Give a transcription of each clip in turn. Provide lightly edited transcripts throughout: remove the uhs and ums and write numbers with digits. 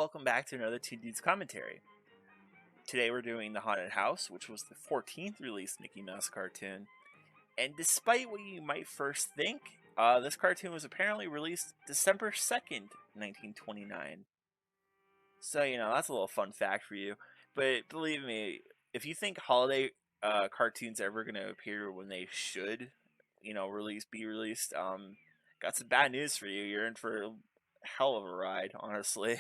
welcome back to another Toondudes commentary. Today we're doing The Haunted House, which was the 14th released Mickey Mouse cartoon. And despite what you might first think, this cartoon was apparently released December 2nd, 1929. So, that's a little fun fact for you. But believe me, if you think holiday cartoons ever going to appear when they should, be released, got some bad news for you. You're in for a hell of a ride, honestly.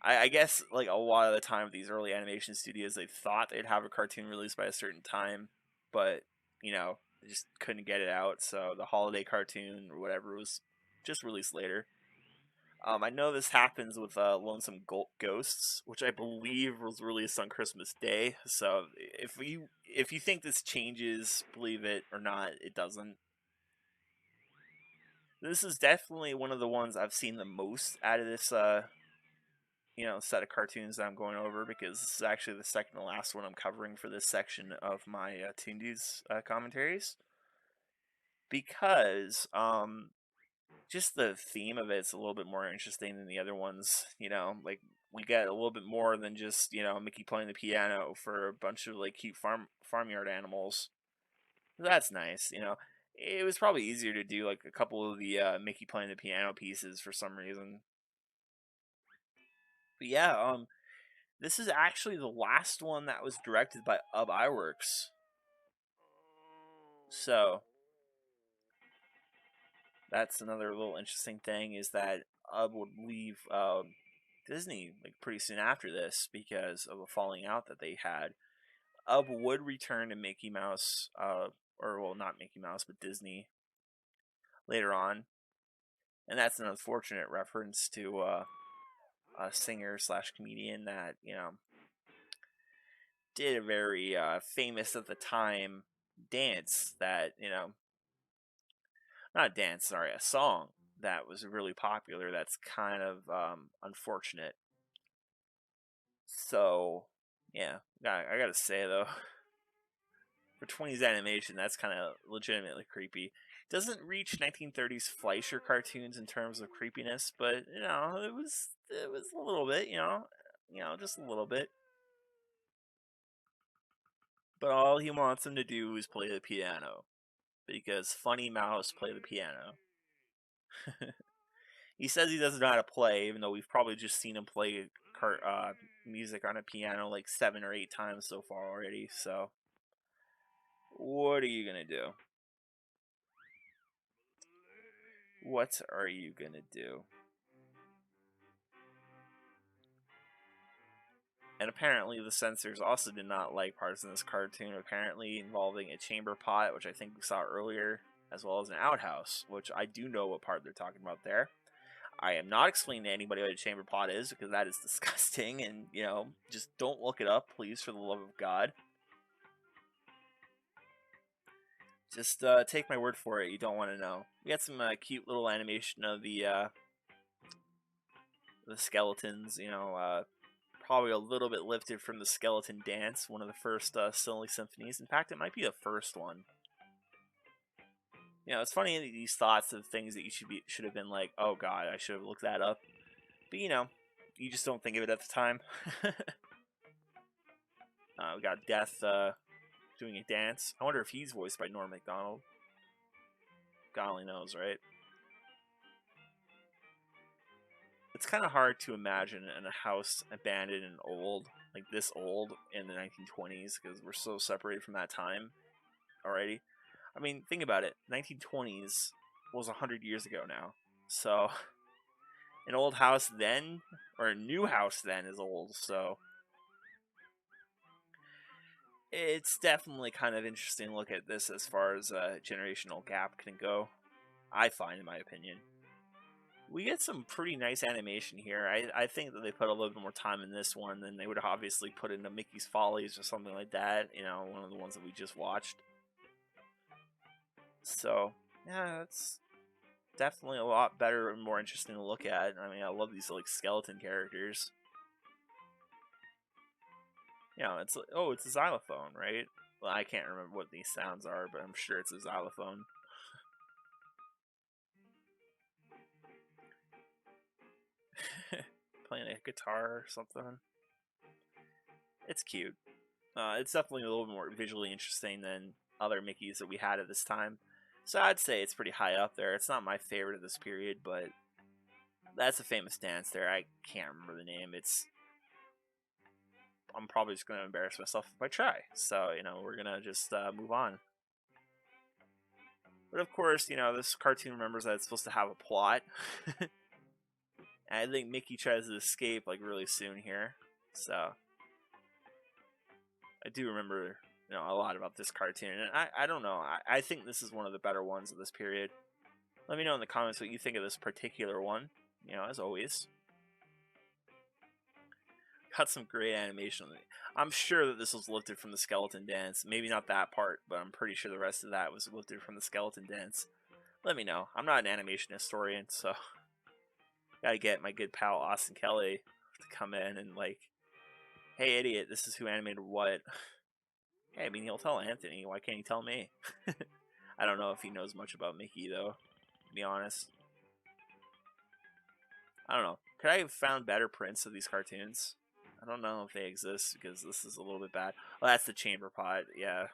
I guess like a lot of the time with these early animation studios, they thought they'd have a cartoon released by a certain time, but they just couldn't get it out. So the holiday cartoon or whatever was just released later. I know this happens with Lonesome Ghosts, which I believe was released on Christmas Day. So if you think this changes, believe it or not, it doesn't. This is definitely one of the ones I've seen the most out of this set of cartoons that I'm going over, because this is actually the second to last one I'm covering for this section of my Toondudes commentaries. Because just the theme of it's a little bit more interesting than the other ones. Like we get a little bit more than just Mickey playing the piano for a bunch of like cute farmyard animals. That's nice. It was probably easier to do like a couple of the Mickey playing the piano pieces for some reason. But yeah, this is actually the last one that was directed by Iwerks. So that's another little interesting thing, is that would leave Disney like pretty soon after this because of a falling out that they had. Would return to Mickey Mouse, or well, not Mickey Mouse, but Disney later on, and that's an unfortunate reference to a singer / comedian that did a very famous at the time dance that not a dance, sorry, a song that was really popular. That's kind of unfortunate. So yeah, I gotta say though, for 20s animation, that's kind of legitimately creepy. Doesn't reach 1930s Fleischer cartoons in terms of creepiness, but it was a little bit, just a little bit. But all he wants him to do is play the piano, because Funny Mouse play the piano. He says he doesn't know how to play, even though we've probably just seen him play music on a piano like 7 or 8 times so far already. So, what are you gonna do? What are you gonna do? And apparently the censors also did not like parts in this cartoon, apparently involving a chamber pot, which I think we saw earlier, as well as an outhouse, which I do know what part they're talking about there. I am not explaining to anybody what a chamber pot is, because that is disgusting, and, just don't look it up, please, for the love of God. Just take my word for it, you don't want to know. We got some cute little animation of the skeletons, probably a little bit lifted from the Skeleton Dance, one of the first Silly Symphonies. In fact, it might be the first one. It's funny, these thoughts of things that you should have been like, oh god, I should have looked that up. But you just don't think of it at the time. We got Death doing a dance. I wonder if he's voiced by Norm Macdonald. God only knows, right? It's kind of hard to imagine in a house abandoned and old, like this old, in the 1920s, because we're so separated from that time already. I mean, think about it. 1920s was 100 years ago now. So, an old house then, or a new house then, is old. So, it's definitely kind of interesting to look at this as far as a generational gap can go, I find, in my opinion. We get some pretty nice animation here. I think that they put a little bit more time in this one than they would obviously put into Mickey's Follies or something like that. One of the ones that we just watched. So, yeah, it's definitely a lot better and more interesting to look at. I mean, I love these like skeleton characters. It's like, oh, it's a xylophone, right? Well, I can't remember what these sounds are, but I'm sure it's a xylophone. playing a guitar or something. It's cute. It's definitely a little bit more visually interesting than other Mickeys that we had at this time. So I'd say it's pretty high up there. It's not my favorite of this period, but that's a famous dance there. I can't remember the name. I'm probably just going to embarrass myself if I try. So, we're going to just move on. But of course, this cartoon remembers that it's supposed to have a plot. And I think Mickey tries to escape like really soon here. So I do remember, a lot about this cartoon. And I don't know. I think this is one of the better ones of this period. Let me know in the comments what you think of this particular one. As always. Got some great animation. I'm sure that this was lifted from the skeleton dance. Maybe not that part, but I'm pretty sure the rest of that was lifted from the skeleton dance. Let me know. I'm not an animation historian, so gotta get my good pal Austin Kelly to come in and hey idiot, this is who animated what. Hey, I mean, he'll tell Anthony. Why can't he tell me? I don't know if he knows much about Mickey, though, to be honest. I don't know. Could I have found better prints of these cartoons? I don't know if they exist because this is a little bit bad. Well, that's the chamber pot. Yeah.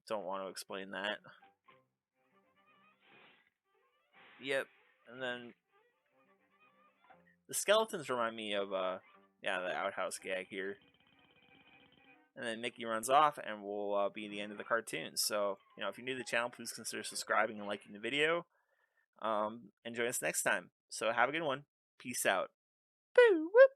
Don't want to explain that. Yep. And then the skeletons remind me of, the outhouse gag here. And then Mickey runs off and will be the end of the cartoon. So, if you're new to the channel, please consider subscribing and liking the video. And join us next time. So have a good one. Peace out. Boo, whoop.